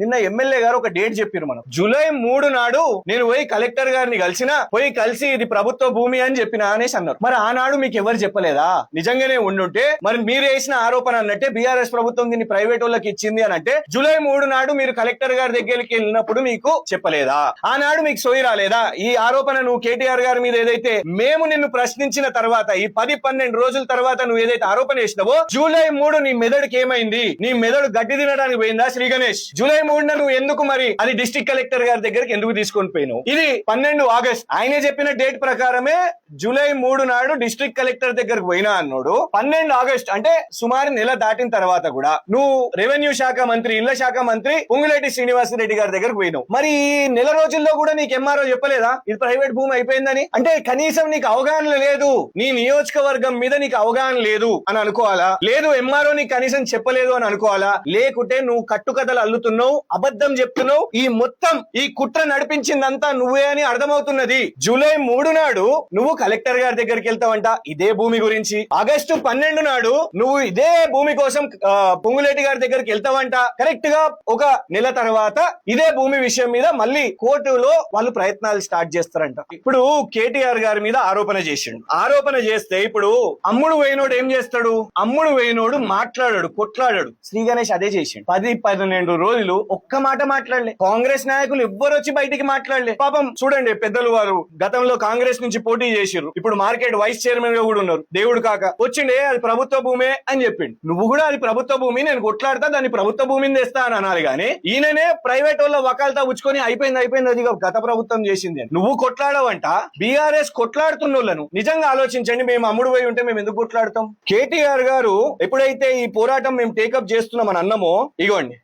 నిన్న ఎమ్మెల్యే గారు ఒక డేట్ చెప్పారు, మనం జూలై 3 నాడు నేను పోయి కలెక్టర్ గారిని కలిసి ఇది ప్రభుత్వ భూమి అని చెప్పిన అనేసి అన్నారు. మరి ఆనాడు మీకు ఎవరు చెప్పలేదా? నిజంగానే ఉండుంటే మరి మీరు వేసిన ఆరోపణ అన్నట్టే బీఆర్ఎస్ ప్రభుత్వం దీన్ని ప్రైవేట్ వాళ్ళకి ఇచ్చింది అని అంటే జూలై 3 నాడు మీరు కలెక్టర్ గారి దగ్గరికి వెళ్ళినప్పుడు మీకు చెప్పలేదా? ఆనాడు మీకు సోయి రాలేదా? ఈ ఆరోపణ నువ్వు కేటీఆర్ గారి మీద ఏదైతే మేము నిన్ను ప్రశ్నించిన తర్వాత ఈ 10-12 రోజుల తర్వాత నువ్వు ఏదైతే ఆరోపణ చేసినావో జూలై 3 నీ మెదడుకి ఏమైంది? నీ మెదడు గడ్డి తినడానికి పోయిందా శ్రీ గణేష్? జూలై 3 నువ్వు ఎందుకు మరి అది డిస్ట్రిక్ట్ కలెక్టర్ గారి దగ్గరికి ఎందుకు తీసుకొని పోయినావు? ఇది 12 ఆగస్ట్ ఆయనే చెప్పిన డేట్ ప్రకారమే జూలై 3 నాడు డిస్ట్రిక్ట్ కలెక్టర్ దగ్గరకు పోయినా అన్నాడు. 12 ఆగస్ట్ అంటే సుమారు నెల దాటిన తర్వాత కూడా నువ్వు రెవెన్యూ శాఖ మంత్రి, ఇళ్ల శాఖ మంత్రి పొంగులేటి శ్రీనివాసరెడ్డి గారి దగ్గరకు పోయినావు. మరి ఈ నెల రోజుల్లో కూడా నీకు ఎంఆర్ఓ చెప్పలేదా ఇది ప్రైవేట్ భూమి అయిపోయిందని? అంటే కనీసం నీకు అవగాహన లేదు, నీ నియోజకవర్గం మీద నీకు అవగాహన లేదు అని అనుకోవాలా? లేదు ఎంఆర్ఓ నీకు కనీసం చెప్పలేదు అని అనుకోవాలా? లేకుంటే నువ్వు కట్టుకథలు అల్లుతున్నావు, అబద్ధం చెప్తున్నావు, ఈ మొత్తం ఈ కుట్ర నడిపించిందంతా నువ్వే అని అర్థమవుతున్నది. జూలై 3 నాడు నువ్వు కలెక్టర్ గారి దగ్గరికి వెళ్తావంట ఇదే భూమి గురించి. ఆగస్టు 12 నాడు నువ్వు ఇదే భూమి కోసం పొంగులేటి గారి దగ్గరికి వెళ్తావంట. కరెక్ట్ గా ఒక నెల తర్వాత ఇదే భూమి విషయం మీద మళ్ళీ కోర్టులో వాళ్ళు ప్రయత్నాలు స్టార్ట్ చేస్తారంట. ఇప్పుడు కేటీఆర్ గారి మీద ఆరోపణ చేసిండు. ఆరోపణ చేస్తే ఇప్పుడు అమ్ముడు వేయనోడు ఏం చేస్తాడు? అమ్ముడు వేయనోడు మాట్లాడాడు, కొట్లాడాడు. శ్రీ గణేష్ అదే చేసిండు. 10-12 రోజులు ఒక్క మాట మాట్లాడలే. కాంగ్రెస్ నాయకులు ఎవ్వరు వచ్చి బయటికి మాట్లాడలే. పాపం చూడండి, పెద్దలు వారు గతంలో కాంగ్రెస్ నుంచి పోటీ చేసిర్రు, ఇప్పుడు మార్కెట్ వైస్ చైర్మన్ గా కూడా ఉన్నారు. దేవుడు కాక వచ్చిండే అది ప్రభుత్వ భూమే అని చెప్పిండు. నువ్వు కూడా అది ప్రభుత్వ భూమి, నేను కొట్లాడతా, దాన్ని ప్రభుత్వ భూమిని తెస్తా అని అనాలి. కానీ ఈయననే ప్రైవేట్ వాళ్ళ వకాలతా ఉచ్చుకొని అయిపోయింది అది గత ప్రభుత్వం చేసింది. నువ్వు కొట్లాడవంట. బీఆర్ఎస్ కొట్లాడుతున్నోళ్లను నిజంగా ఆలోచించండి. మేము అమ్ముడు పోయి ఉంటే మేము ఎందుకు కొట్లాడతాం? కేటీఆర్ గారు ఎప్పుడైతే ఈ పోరాటం మేము టేకప్ చేస్తున్నామని అన్నామో, ఇగోండి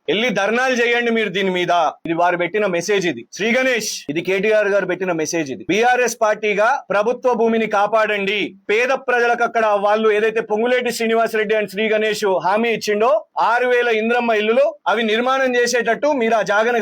వెళ్ళి ధర్నాలు చేయండి మీరు దీని మీద. ఇది వారు పెట్టిన మెసేజ్. ఇది శ్రీ గణేష్, ఇది కేటీఆర్ గారు పెట్టిన మెసేజ్. ఇది బీఆర్ఎస్ పార్టీగా ప్రభుత్వ భూమిని కాపాడండి, పేద ప్రజలకు అక్కడ వాళ్ళు ఏదైతే పొంగులేటి శ్రీనివాసరెడ్డి అండ్ శ్రీ గణేష్ హామీ ఇచ్చిండో 6,000 ఇంద్రమ్మ ఇల్లులు అవి నిర్మాణం చేసేటట్టు మీరు ఆ జాగను